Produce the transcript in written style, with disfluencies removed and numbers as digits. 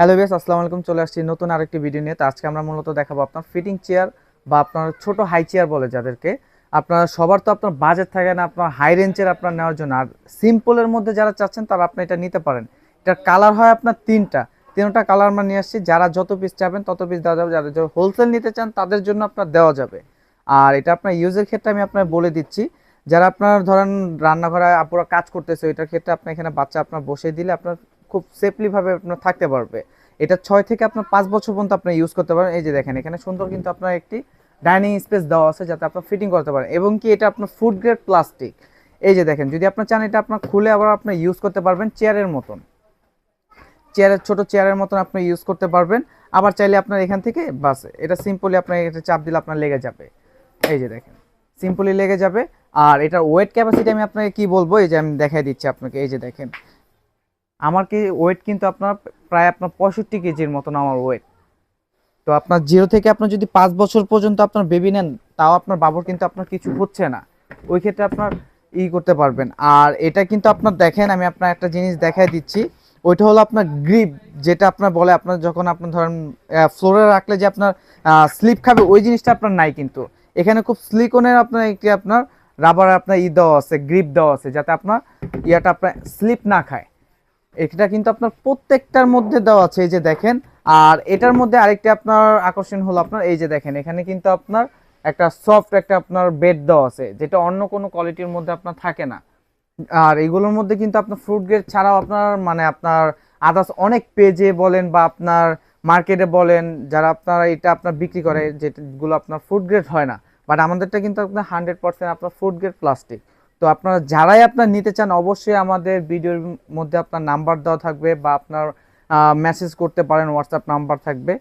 Hello viewers, আসসালামু আলাইকুম। চলে আসছি নতুন আরেকটি ভিডিও নিয়ে। তো আজকে আমরা মূলত দেখাবো আপনার ফিটিং চেয়ার বা আপনার ছোট হাই চেয়ার বলে যাদেরকে। আপনার সবার তো আপনার বাজেট থাকে না আপনার হাই রেঞ্জের আপনার নেওয়ার জন্য। আর সিম্পলের মধ্যে যারা চাচ্ছেন তারা আপনি এটা নিতে পারেন। এটার কালার হয় আপনার তিনটা কালার আমরা নিয়ে আসছি। যারা যত পিস চাবেন তত পিস দেওয়া যাবে। যারা হোলসেল নিতে চান তাদের জন্য আপনার দেওয়া যাবে। আর এটা আপনার ইউজের ক্ষেত্রে আমি আপনার বলে দিচ্ছি। যারা আপনার ধরেন রান্নাঘরে আপুরা কাজ করতেছে, এটার ক্ষেত্রে আপনি এখানে বাচ্চা আপনার বসে দিলে আপনার খুব সেফলি ভাবে আপনার থাকতে পারবে। এটা 6 থেকে আপনার 5 বছর পর্যন্ত আপনি ইউজ করতে পারেন। এই যে দেখেন এখানে সুন্দর কিন্তু আপনার একটি ডাইনিং স্পেস দেওয়া আছে যাতে আপনার ফিটিং করতে পারেন, এবং কি এটা আপনার ফুড গ্রেড প্লাস্টিক। এই যে দেখেন, যদি আপনার চান এটা আপনার খুলে আবার আপনি ইউজ করতে পারবেন চেয়ারের মতন, ছোট চেয়ারের মতন আপনি ইউজ করতে পারবেন। আবার চাইলে আপনার এখান থেকে বাস এটা সিম্পলি আপনার এটা চাপ দিলে আপনার লেগে যাবে। এই যে দেখেন সিম্পলি লেগে যাবে। আর এটার ওয়েট ক্যাপাসিটি আমি আপনাকে কি বলবো, এই যে আমি দেখাই দিচ্ছি আপনাকে। এই যে দেখেন আমার কি ওয়েট কিন্তু আপনার প্রায় আপনার 65 কেজির মতন আমার ওয়েট। তো আপনার 0 থেকে আপনার যদি 5 বছর পর্যন্ত আপনার বেবি নেন, তাও আপনার বাবুর কিন্তু আপনার কিছু হচ্ছে না। ওই ক্ষেত্রে আপনার করতে পারবেন। আর এটা কিন্তু আপনার দেখেন, আমি আপনার একটা জিনিস দেখাই দিচ্ছি। ওইটা হলো আপনার গ্রিপ, যেটা আপনার বলে আপনার যখন আপনার ধরেন ফ্লোরে রাখলে যে আপনার স্লিপ খাবে, ওই জিনিসটা আপনার নাই কিন্তু। এখানে খুব সিলিকনের আপনার একটি আপনার রাবার আপনার দেওয়া আছে, গ্রিপ দেওয়া আছে, যাতে আপনার আপনার স্লিপ না খায়। এটা কিন্তু আপনার প্রত্যেকটার মধ্যে দেওয়া আছে, এই যে দেখেন। আর এটার মধ্যে আরেকটা আপনার আকর্ষণ হলো আপনার এই যে দেখেন এখানে কিন্তু আপনার একটা সফট একটা আপনার বেড দেওয়া আছে, যেটা অন্য কোনো কোয়ালিটির মধ্যে আপনার থাকে না। আর এগুলোর মধ্যে কিন্তু আপনার ফ্রুট গ্রেড ছাড়াও আপনার মানে আপনার আদার্স অনেক পেজে বলেন বা আপনার মার্কেটে বলেন, যারা আপনারা এটা আপনার বিক্রি করে, যেগুলো আপনার ফুড গ্রেড হয় না, বাট আমাদেরটা কিন্তু আপনার 100% আপনার ফুড গ্রেড প্লাস্টিক। তো আপনারা যারাই আপনার নিতে চান অবশ্যই আমাদের ভিডিওর মধ্যে আপনার নাম্বার দেওয়া থাকবে, বা আপনার মেসেজ করতে পারেন, হোয়াটসঅ্যাপ নাম্বার থাকবে।